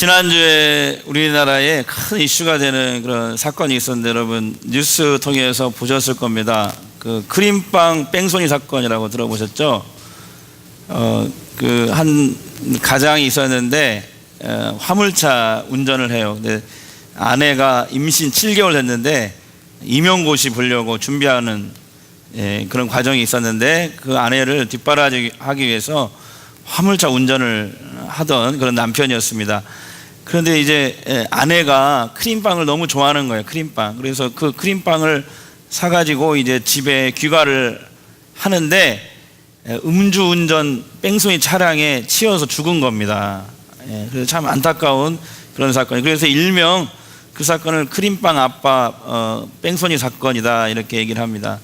지난주에 우리나라에 큰 이슈가 되는 그런 사건이 있었는데 여러분 뉴스 통해서 보셨을 겁니다. 그 크림빵 뺑소니 사건이라고 들어보셨죠? 그 한 가장이 있었는데 화물차 운전을 해요. 근데 아내가 임신 7개월 됐는데 임용고시 보려고 준비하는 그런 과정이 있었는데 그 아내를 뒷바라지하기 위해서 화물차 운전을 하던 그런 남편이었습니다. 그런데 이제 아내가 크림빵을 너무 좋아하는 거예요. 크림빵. 그래서 그 크림빵을 사가지고 이제 집에 귀가를 하는데 음주운전 뺑소니 차량에 치여서 죽은 겁니다. 그래서 참 안타까운 그런 사건이에요. 그래서 일명 그 사건을 크림빵 아빠 뺑소니 사건이다 이렇게 얘기를 합니다.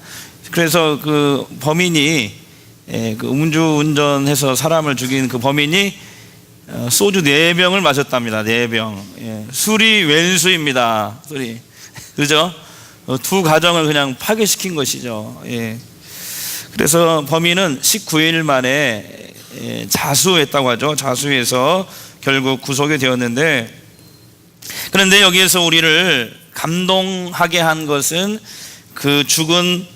그래서 그 범인이 그 음주운전해서 사람을 죽인 그 범인이 소주 4병을 마셨답니다. 4병. 술이 왼수입니다. 술이. 그죠? 두 가정을 그냥 파괴시킨 것이죠. 그래서 범인은 19일 만에 자수했다고 하죠. 자수해서 결국 구속이 되었는데, 그런데 여기에서 우리를 감동하게 한 것은 그 죽은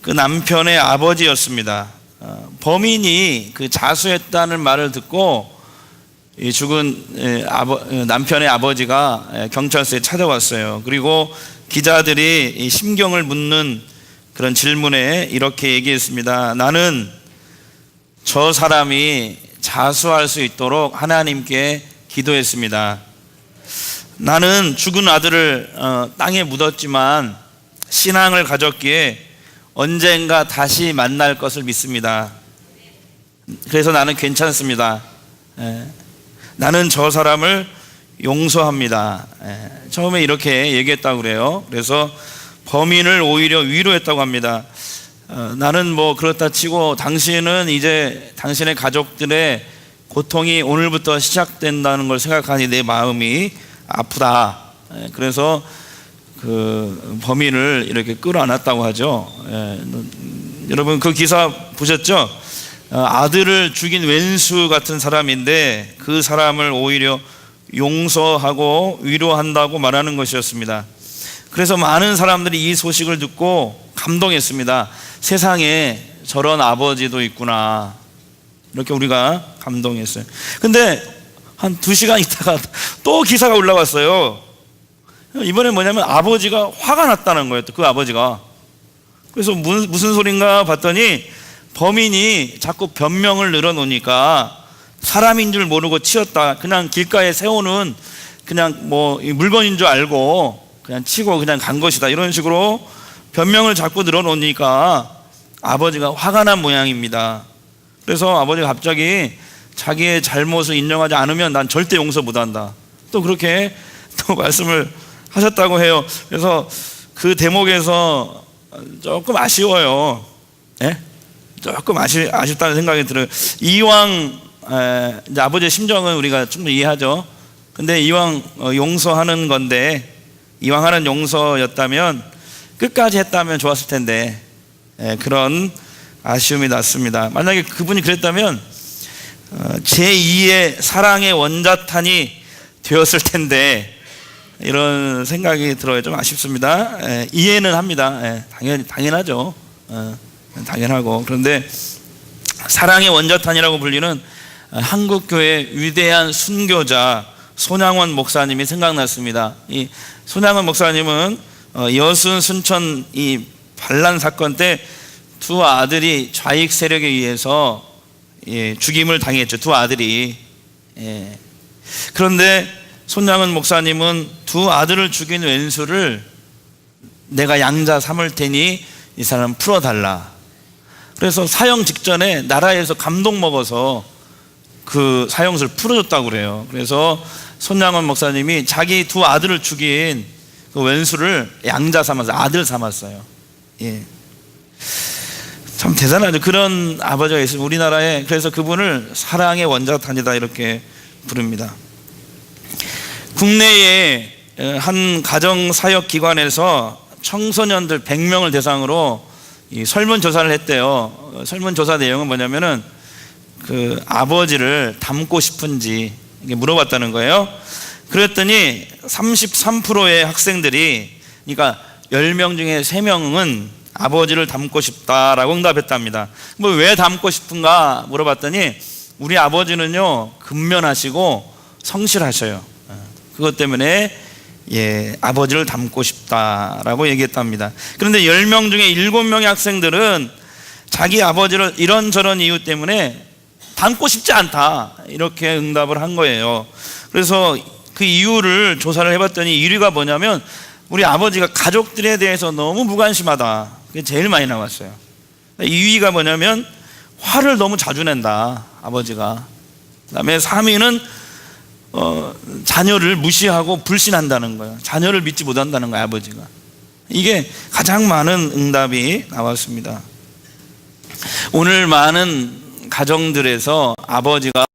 그 남편의 아버지였습니다. 범인이 그 자수했다는 말을 듣고 이 죽은 남편의 아버지가 경찰서에 찾아왔어요. 그리고 기자들이 심경을 묻는 그런 질문에 이렇게 얘기했습니다. 나는 저 사람이 자수할 수 있도록 하나님께 기도했습니다. 나는 죽은 아들을 땅에 묻었지만 신앙을 가졌기에 언젠가 다시 만날 것을 믿습니다. 그래서 나는 괜찮습니다. 나는 저 사람을 용서합니다. 처음에 이렇게 얘기했다고 그래요. 그래서 범인을 오히려 위로했다고 합니다. 나는 뭐 그렇다 치고 당신은 이제 당신의 가족들의 고통이 오늘부터 시작된다는 걸 생각하니 내 마음이 아프다. 그래서 그 범인을 이렇게 끌어안았다고 하죠. 여러분 그 기사 보셨죠? 아들을 죽인 왼수 같은 사람인데 그 사람을 오히려 용서하고 위로한다고 말하는 것이었습니다. 그래서 많은 사람들이 이 소식을 듣고 감동했습니다. 세상에 저런 아버지도 있구나. 이렇게 우리가 감동했어요. 근데 한 2시간 있다가 또 기사가 올라왔어요. 이번엔 뭐냐면 아버지가 화가 났다는 거예요. 그 아버지가. 그래서 무슨 소린가 봤더니 범인이 자꾸 변명을 늘어놓으니까 사람인 줄 모르고 치었다. 그냥 길가에 세우는 그냥 뭐 물건인 줄 알고 그냥 치고 그냥 간 것이다. 이런 식으로 변명을 자꾸 늘어놓으니까 아버지가 화가 난 모양입니다. 그래서 아버지가 갑자기 자기의 잘못을 인정하지 않으면 난 절대 용서 못한다. 또 그렇게 또 말씀을 하셨다고 해요. 그래서 그 대목에서 조금 아쉬워요. 조금 아쉽다는 생각이 들어요. 이왕 이제 아버지의 심정은 우리가 충분히 이해하죠. 근데 이왕 용서하는 건데 이왕 하는 용서였다면 끝까지 했다면 좋았을 텐데 그런 아쉬움이 났습니다. 만약에 그분이 그랬다면 제2의 사랑의 원자탄이 되었을 텐데 이런 생각이 들어요. 좀 아쉽습니다. 이해는 합니다. 당연하죠. 당연하고. 그런데 사랑의 원자탄이라고 불리는 한국교회 위대한 순교자 손양원 목사님이 생각났습니다. 이 손양원 목사님은 여순 순천 이 반란 사건 때 두 아들이 좌익 세력에 의해서 죽임을 당했죠. 두 아들이. 그런데 손양원 목사님은 두 아들을 죽인 왼수를 내가 양자 삼을 테니 이 사람 풀어달라. 그래서 사형 직전에 나라에서 감동 먹어서 그 사형수를 풀어줬다고 그래요. 그래서 손양원 목사님이 자기 두 아들을 죽인 그 왼수를 양자 삼아서 아들 삼았어요. 참 대단하죠. 그런 아버지가 있으면 우리나라에. 그래서 그분을 사랑의 원자탄이다 이렇게 부릅니다. 국내에 한 가정사역기관에서 청소년들 100명을 대상으로 이 설문조사를 했대요. 설문조사 내용은 뭐냐면은 그 아버지를 닮고 싶은지, 이게 물어봤다는 거예요. 그랬더니 33%의 학생들이, 그러니까 10명 중에 3명은 아버지를 닮고 싶다라고 응답했답니다. 뭐 왜 닮고 싶은가 물어봤더니 우리 아버지는요 근면하시고 성실하셔요. 그것 때문에 아버지를 닮고 싶다라고 얘기했답니다. 그런데 10명 중에 7명의 학생들은 자기 아버지를 이런저런 이유 때문에 닮고 싶지 않다 이렇게 응답을 한 거예요. 그래서 그 이유를 조사를 해봤더니 1위가 뭐냐면 우리 아버지가 가족들에 대해서 너무 무관심하다. 그게 제일 많이 나왔어요. 2위가 뭐냐면 화를 너무 자주 낸다 아버지가. 그 다음에 3위는 자녀를 무시하고 불신한다는 거예요. 자녀를 믿지 못한다는 거예요 아버지가. 이게 가장 많은 응답이 나왔습니다. 오늘 많은 가정들에서 아버지가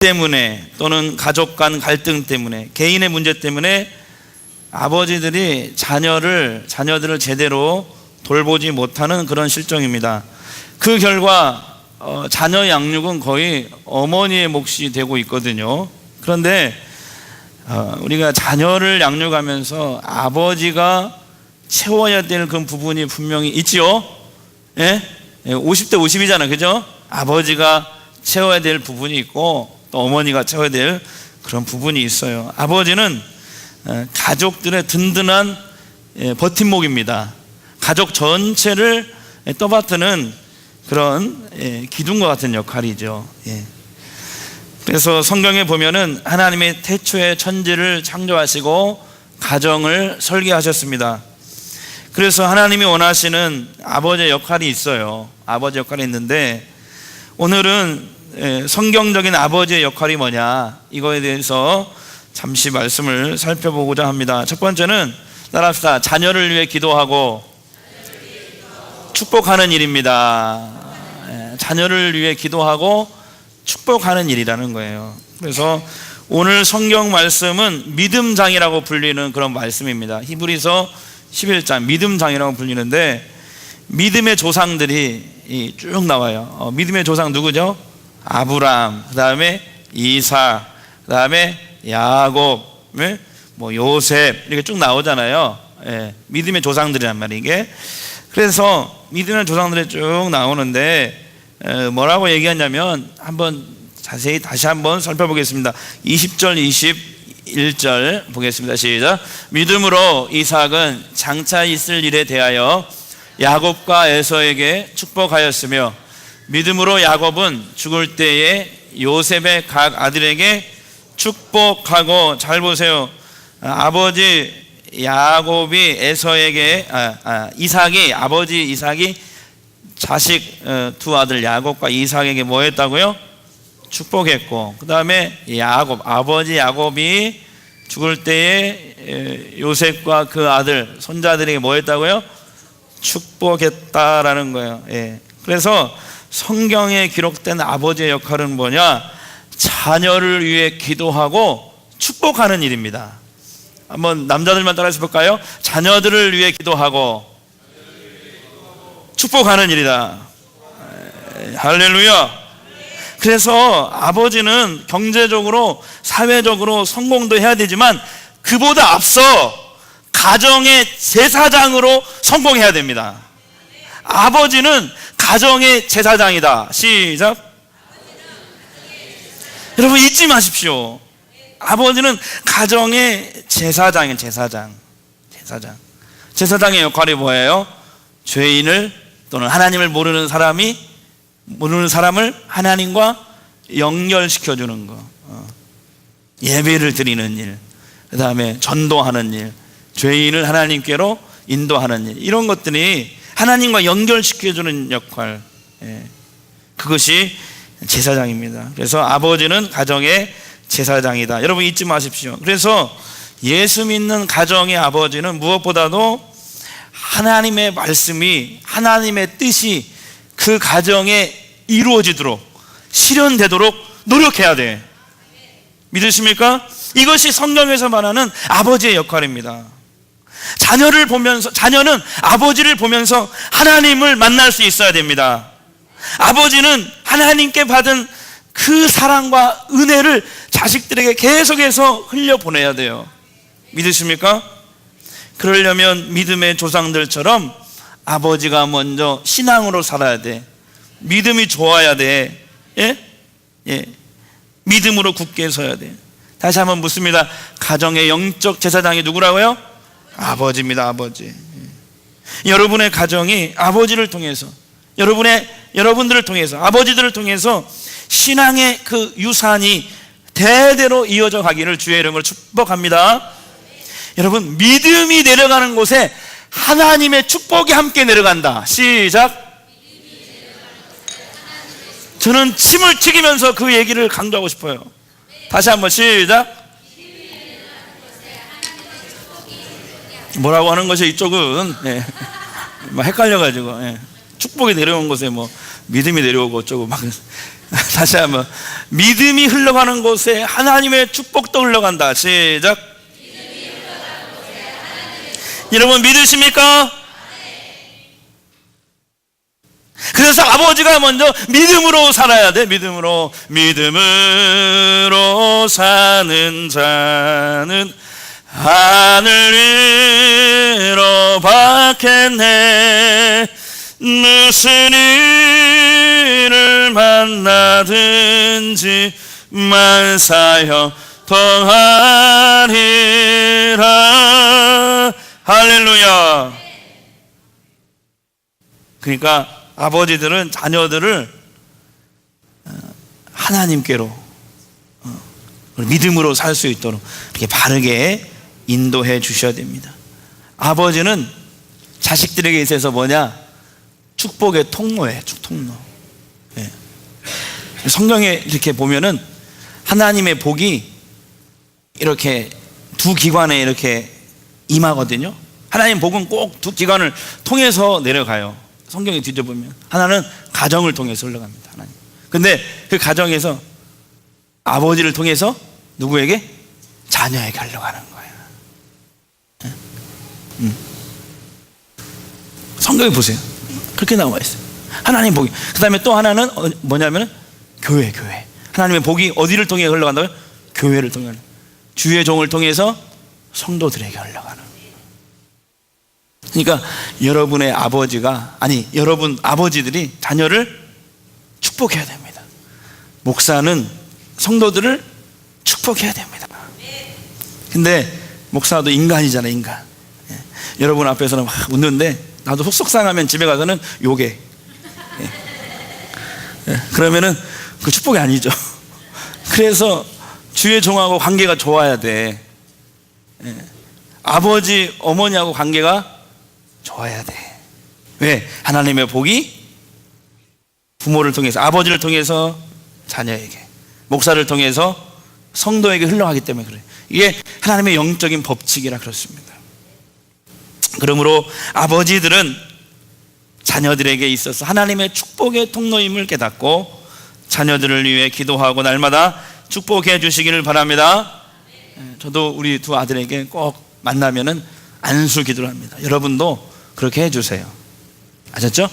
때문에 또는 가족 간 갈등 때문에 개인의 문제 때문에 아버지들이 자녀들을 제대로 돌보지 못하는 그런 실정입니다. 그 결과 자녀 양육은 거의 어머니의 몫이 되고 있거든요. 그런데 우리가 자녀를 양육하면서 아버지가 채워야 될 그 부분이 분명히 있지요. 50대 50이잖아요. 그죠? 아버지가 채워야 될 부분이 있고 또 어머니가 채워야 될 그런 부분이 있어요. 아버지는 가족들의 든든한 버팀목입니다. 가족 전체를 떠받드는 그런 기둥과 같은 역할이죠. 그래서 성경에 보면은 하나님의 태초에 천지를 창조하시고 가정을 설계하셨습니다. 그래서 하나님이 원하시는 아버지의 역할이 있어요. 아버지 역할이 있는데 오늘은 성경적인 아버지의 역할이 뭐냐 이거에 대해서 잠시 말씀을 살펴보고자 합니다. 첫 번째는 따라합시다. 자녀를 위해 기도하고 축복하는 일입니다. 자녀를 위해 기도하고 축복하는 일이라는 거예요. 그래서 오늘 성경 말씀은 믿음장이라고 불리는 그런 말씀입니다. 히브리서 11장 믿음장이라고 불리는데 믿음의 조상들이 쭉 나와요. 믿음의 조상 누구죠? 아브람, 그 다음에 이삭, 그 다음에 야곱, 뭐 요셉 이렇게 쭉 나오잖아요. 믿음의 조상들이란 말이에요 이게. 그래서 믿음의 조상들이 쭉 나오는데 뭐라고 얘기하냐면 한번 자세히 다시 한번 살펴보겠습니다. 20절 21절 보겠습니다. 시작. 믿음으로 이삭은 장차 있을 일에 대하여 야곱과 에서에게 축복하였으며 믿음으로 야곱은 죽을 때에 요셉의 각 아들에게 축복하고, 잘 보세요. 아버지 야곱이 에서에게 아버지 이삭이 자식 두 아들 야곱과 이삭에게 뭐 했다고요? 축복했고, 그 다음에 아버지 야곱이 죽을 때에 요셉과 그 아들 손자들에게 뭐 했다고요? 축복했다라는 거예요. 그래서 성경에 기록된 아버지의 역할은 뭐냐? 자녀를 위해 기도하고 축복하는 일입니다. 한번 남자들만 따라해서 볼까요? 자녀들을 위해 기도하고 축복하는 일이다. 할렐루야. 그래서 아버지는 경제적으로 사회적으로 성공도 해야 되지만 그보다 앞서 가정의 제사장으로 성공해야 됩니다. 아버지는 가정의 제사장이다. 시작. 여러분 잊지 마십시오. 아버지는 가정의 제사장이에요. 제사장의 역할이 뭐예요? 죄인을 또는 하나님을 모르는 사람을 하나님과 연결시켜주는 거, 예배를 드리는 일, 그 다음에 전도하는 일, 죄인을 하나님께로 인도하는 일, 이런 것들이 하나님과 연결시켜주는 역할, 그것이 제사장입니다. 그래서 아버지는 가정의 제사장이다. 여러분 잊지 마십시오. 그래서 예수 믿는 가정의 아버지는 무엇보다도 하나님의 말씀이, 하나님의 뜻이 그 가정에 이루어지도록, 실현되도록 노력해야 돼. 믿으십니까? 이것이 성경에서 말하는 아버지의 역할입니다. 자녀는 아버지를 보면서 하나님을 만날 수 있어야 됩니다. 아버지는 하나님께 받은 그 사랑과 은혜를 자식들에게 계속해서 흘려보내야 돼요. 믿으십니까? 그러려면 믿음의 조상들처럼 아버지가 먼저 신앙으로 살아야 돼. 믿음이 좋아야 돼. 예? 믿음으로 굳게 서야 돼. 다시 한번 묻습니다. 가정의 영적 제사장이 누구라고요? 아버지입니다. 아버지. 여러분의 가정이 아버지를 통해서, 여러분들을 통해서, 아버지들을 통해서 신앙의 그 유산이 대대로 이어져 가기를 주의 이름으로 축복합니다. 여러분, 믿음이 내려가는 곳에 하나님의 축복이 함께 내려간다. 시작. 저는 침을 튀기면서 그 얘기를 강조하고 싶어요. 다시 한번 시작. 뭐라고 하는 것이 이쪽은 막 헷갈려가지고 축복이 내려온 곳에 뭐 믿음이 내려오고 어쩌고 막 다시 한번 믿음이 흘러가는 곳에 하나님의 축복도 흘러간다. 시작. 여러분 믿으십니까? 그래서 아버지가 먼저 믿음으로 살아야 돼. 믿음으로 사는 자는 하늘 위로 받겠네. 무슨 일을 만나든지 만사여 통하리라. 할렐루야. 그러니까 아버지들은 자녀들을 하나님께로 믿음으로 살 수 있도록 이렇게 바르게 인도해 주셔야 됩니다. 아버지는 자식들에게 있어서 뭐냐? 축복의 통로예요. 통로. 성경에 이렇게 보면은 하나님의 복이 이렇게 두 기관에 이렇게 임하거든요. 하나님 복은 꼭 두 기관을 통해서 내려가요. 성경에 뒤져보면 하나는 가정을 통해서 흘러갑니다. 하나님. 근데 그 가정에서 아버지를 통해서 누구에게? 자녀에게 흘러가는 거예요. 성경에 보세요. 그렇게 나와 있어요. 하나님 복이. 그 다음에 또 하나는 뭐냐면 교회. 하나님의 복이 어디를 통해 흘러간다고요? 교회를 통해. 주의 종을 통해서 성도들에게 흘러가는. 그러니까 여러분의 아버지가, 여러분 아버지들이 자녀를 축복해야 됩니다. 목사는 성도들을 축복해야 됩니다. 근데 목사도 인간이잖아요. 인간. 여러분 앞에서는 막 웃는데 나도 속상하면 집에 가서는 욕해. 그러면은 그 축복이 아니죠. 그래서 주의 종하고 관계가 좋아야 돼. 아버지, 어머니하고 관계가 좋아야 돼. 왜? 하나님의 복이 부모를 통해서, 아버지를 통해서 자녀에게, 목사를 통해서 성도에게 흘러가기 때문에 그래요. 이게 하나님의 영적인 법칙이라 그렇습니다. 그러므로 아버지들은 자녀들에게 있어서 하나님의 축복의 통로임을 깨닫고 자녀들을 위해 기도하고 날마다 축복해 주시기를 바랍니다. 저도 우리 두 아들에게 꼭 만나면은 안수 기도를 합니다. 여러분도 그렇게 해주세요. 아셨죠?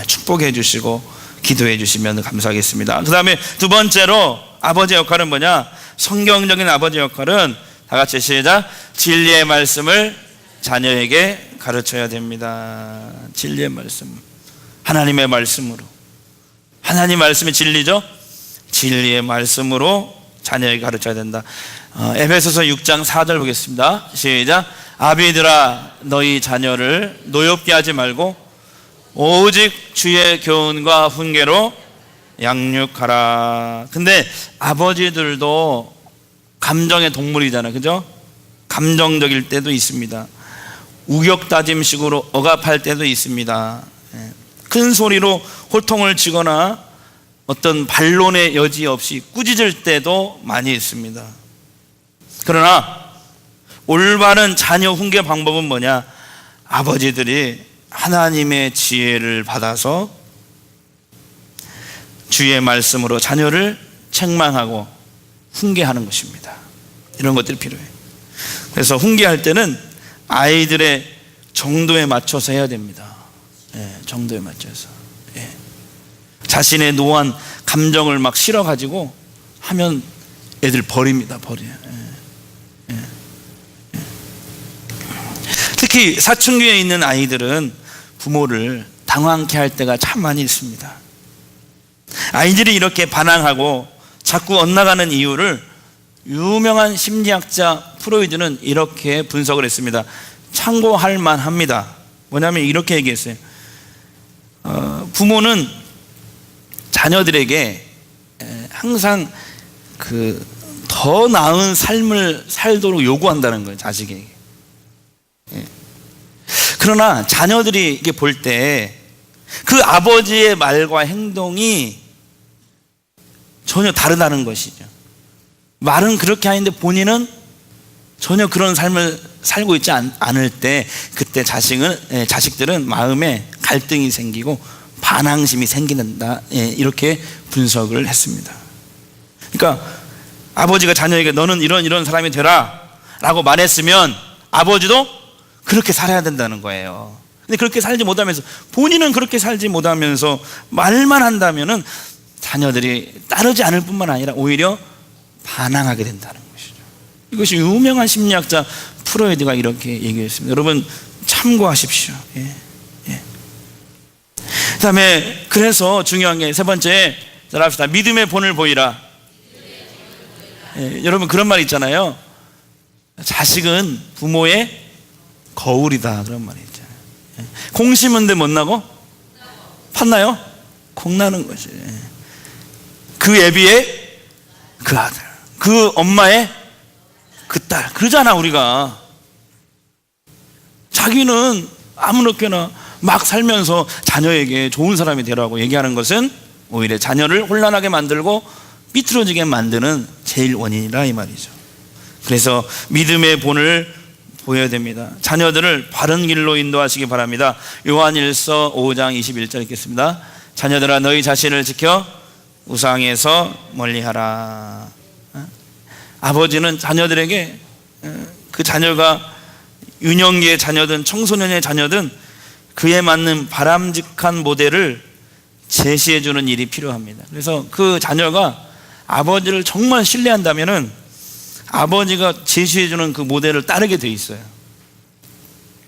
축복해 주시고 기도해 주시면 감사하겠습니다. 그 다음에 두 번째로 아버지의 역할은 뭐냐? 성경적인 아버지의 역할은 다 같이 시작. 진리의 말씀을 자녀에게 가르쳐야 됩니다. 진리의 말씀, 하나님의 말씀으로. 하나님 말씀이 진리죠? 진리의 말씀으로 자녀에게 가르쳐야 된다. 에베소서 6장 4절 보겠습니다. 시작. 아비들아 너희 자녀를 노엽게 하지 말고 오직 주의 교훈과 훈계로 양육하라. 근데 아버지들도 감정의 동물이잖아요. 그죠? 감정적일 때도 있습니다. 우격다짐식으로 억압할 때도 있습니다. 큰 소리로 호통을 치거나 어떤 반론의 여지 없이 꾸짖을 때도 많이 있습니다. 그러나 올바른 자녀 훈계 방법은 뭐냐? 아버지들이 하나님의 지혜를 받아서 주의 말씀으로 자녀를 책망하고 훈계하는 것입니다. 이런 것들이 필요해요. 그래서 훈계할 때는 아이들의 정도에 맞춰서 해야 됩니다. 정도에 맞춰서. 자신의 노한 감정을 막 실어가지고 하면 애들 버립니다. 버려요. 특히 사춘기에 있는 아이들은 부모를 당황케 할 때가 참 많이 있습니다. 아이들이 이렇게 반항하고 자꾸 엇나가는 이유를 유명한 심리학자 프로이드는 이렇게 분석을 했습니다. 참고할 만합니다. 뭐냐면 이렇게 얘기했어요. 부모는 자녀들에게 항상 더 나은 삶을 살도록 요구한다는 거예요. 자식에게. 그러나 자녀들이 이게 볼 때 그 아버지의 말과 행동이 전혀 다르다는 것이죠. 말은 그렇게 하는데 본인은 전혀 그런 삶을 살고 있지 않을 때, 그때 자식들은 마음에 갈등이 생기고 반항심이 생긴다. 이렇게 분석을 했습니다. 그러니까 아버지가 자녀에게 너는 이런 사람이 되라 라고 말했으면 아버지도 그렇게 살아야 된다는 거예요. 근데 그렇게 살지 못하면서, 본인은 그렇게 살지 못하면서 말만 한다면은 자녀들이 따르지 않을 뿐만 아니라 오히려 반항하게 된다는 것이죠. 이것이 유명한 심리학자 프로이드가 이렇게 얘기했습니다. 여러분 참고하십시오. 그 다음에 그래서 중요한 게 세 번째, 따라합시다. 믿음의 본을 보이라. 여러분 그런 말 있잖아요. 자식은 부모의 거울이다, 그런 말이 있잖아요. 콩 심은데 못 나고 팠나요? 콩 나는 거지. 그 애비의 그 아들, 그 엄마의 그 딸, 그러잖아. 우리가 자기는 아무렇게나 막 살면서 자녀에게 좋은 사람이 되라고 얘기하는 것은 오히려 자녀를 혼란하게 만들고 삐뚤어지게 만드는 제일 원인이라 이 말이죠. 그래서 믿음의 본을 보여야 됩니다. 자녀들을 바른 길로 인도하시기 바랍니다. 요한일서 5장 21절 읽겠습니다. 자녀들아 너희 자신을 지켜 우상에서 멀리하라. 아버지는 자녀들에게 그 자녀가 유년기의 자녀든 청소년의 자녀든 그에 맞는 바람직한 모델을 제시해 주는 일이 필요합니다. 그래서 그 자녀가 아버지를 정말 신뢰한다면은 아버지가 제시해 주는 그 모델을 따르게 돼 있어요.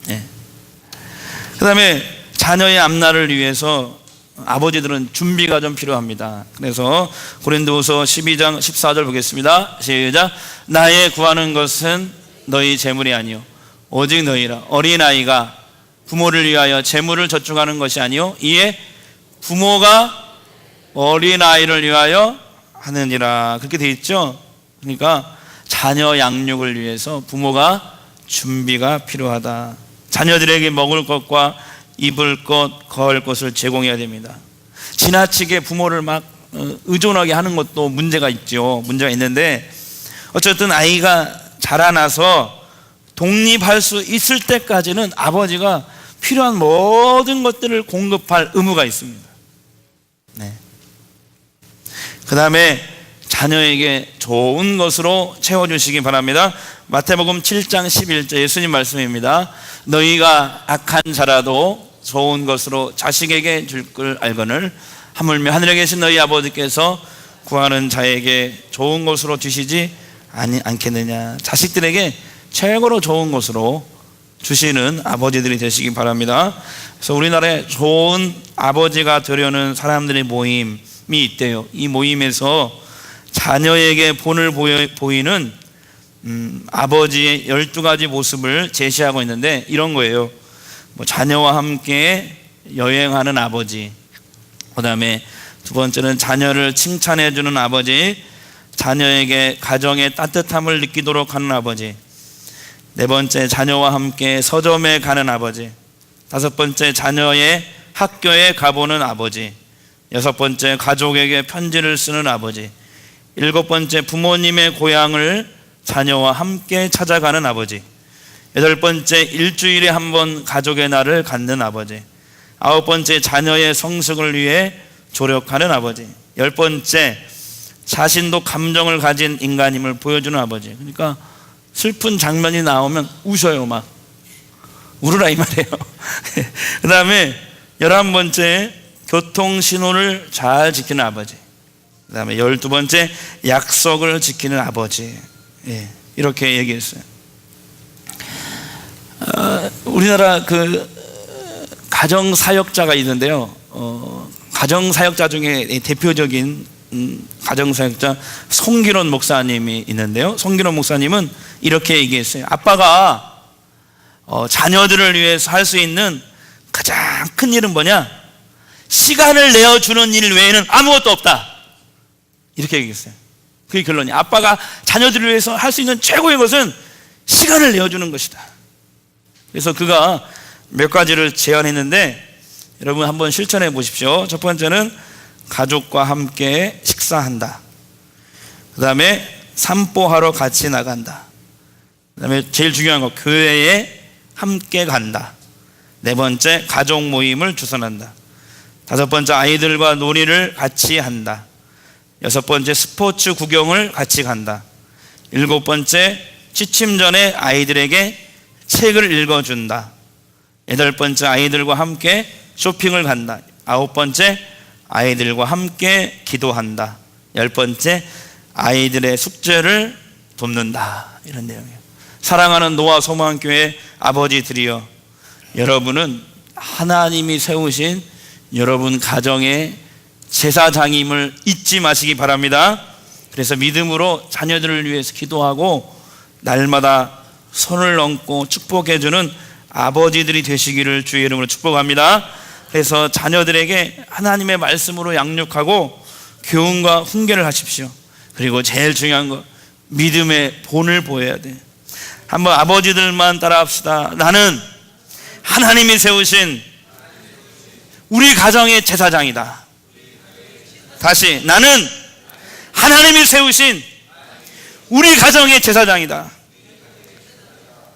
그 다음에 자녀의 앞날을 위해서 아버지들은 준비가 좀 필요합니다. 그래서 고린도후서 12장 14절 보겠습니다. 시작. 나의 구하는 것은 너희 재물이 아니요 오직 너희라. 어린아이가 부모를 위하여 재물을 저축하는 것이 아니요 이에 부모가 어린아이를 위하여 하느니라. 그렇게 돼 있죠. 그러니까 자녀 양육을 위해서 부모가 준비가 필요하다. 자녀들에게 먹을 것과 입을 것, 거할 것을 제공해야 됩니다. 지나치게 부모를 막 의존하게 하는 것도 문제가 있죠. 문제가 있는데 어쨌든 아이가 자라나서 독립할 수 있을 때까지는 아버지가 필요한 모든 것들을 공급할 의무가 있습니다. 그 다음에 자녀에게 좋은 것으로 채워주시기 바랍니다. 마태복음 7장 11절 예수님 말씀입니다. 너희가 악한 자라도 좋은 것으로 자식에게 줄 걸 알거늘 하물며 하늘에 계신 너희 아버지께서 구하는 자에게 좋은 것으로 주시지 않겠느냐. 자식들에게 최고로 좋은 것으로 주시는 아버지들이 되시기 바랍니다. 그래서 우리나라에 좋은 아버지가 되려는 사람들의 모임이 있대요. 이 모임에서 자녀에게 본을 보이는 아버지의 12가지 모습을 제시하고 있는데 이런 거예요. 자녀와 함께 여행하는 아버지, 그 다음에 두 번째는 자녀를 칭찬해 주는 아버지, 자녀에게 가정의 따뜻함을 느끼도록 하는 아버지, 네 번째 자녀와 함께 서점에 가는 아버지, 다섯 번째 자녀의 학교에 가보는 아버지, 여섯 번째 가족에게 편지를 쓰는 아버지, 일곱 번째 부모님의 고향을 자녀와 함께 찾아가는 아버지, 여덟 번째 일주일에 한 번 가족의 날을 갖는 아버지, 아홉 번째 자녀의 성숙을 위해 조력하는 아버지, 열 번째 자신도 감정을 가진 인간임을 보여주는 아버지. 그러니까 슬픈 장면이 나오면 우셔요. 막 울으라 이 말이에요. 그 다음에 11번째 교통신호를 잘 지키는 아버지. 그다음에 12번째, 약속을 지키는 아버지. 예, 이렇게 얘기했어요. 우리나라 그 가정사역자가 있는데요. 가정사역자 중에 대표적인 가정사역자 송기론 목사님이 있는데요. 송기론 목사님은 이렇게 얘기했어요. 아빠가 자녀들을 위해서 할 수 있는 가장 큰 일은 뭐냐? 시간을 내어주는 일 외에는 아무것도 없다. 이렇게 얘기했어요. 그게 결론이. 아빠가 자녀들을 위해서 할 수 있는 최고의 것은 시간을 내어주는 것이다. 그래서 그가 몇 가지를 제안했는데 여러분 한번 실천해 보십시오. 첫 번째는 가족과 함께 식사한다. 그 다음에 산보하러 같이 나간다. 그 다음에 제일 중요한 거, 교회에 함께 간다. 네 번째, 가족 모임을 주선한다. 다섯 번째, 아이들과 놀이를 같이 한다. 여섯 번째, 스포츠 구경을 같이 간다. 일곱 번째, 취침 전에 아이들에게 책을 읽어준다. 여덟 번째, 아이들과 함께 쇼핑을 간다. 아홉 번째, 아이들과 함께 기도한다. 열 번째, 아이들의 숙제를 돕는다. 이런 내용이에요. 사랑하는 노아 소망교회 아버지들이여, 여러분은 하나님이 세우신 여러분 가정의 제사장임을 잊지 마시기 바랍니다. 그래서 믿음으로 자녀들을 위해서 기도하고 날마다 손을 얹고 축복해주는 아버지들이 되시기를 주의 이름으로 축복합니다. 그래서 자녀들에게 하나님의 말씀으로 양육하고 교훈과 훈계를 하십시오. 그리고 제일 중요한 거, 믿음의 본을 보여야 돼. 한번 아버지들만 따라합시다. 나는 하나님이 세우신 우리 가정의 제사장이다. 다시, 나는 하나님이 세우신 우리 가정의 제사장이다.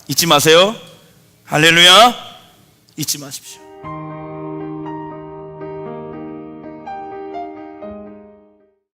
잊지 마세요. 할렐루야. 잊지 마십시오.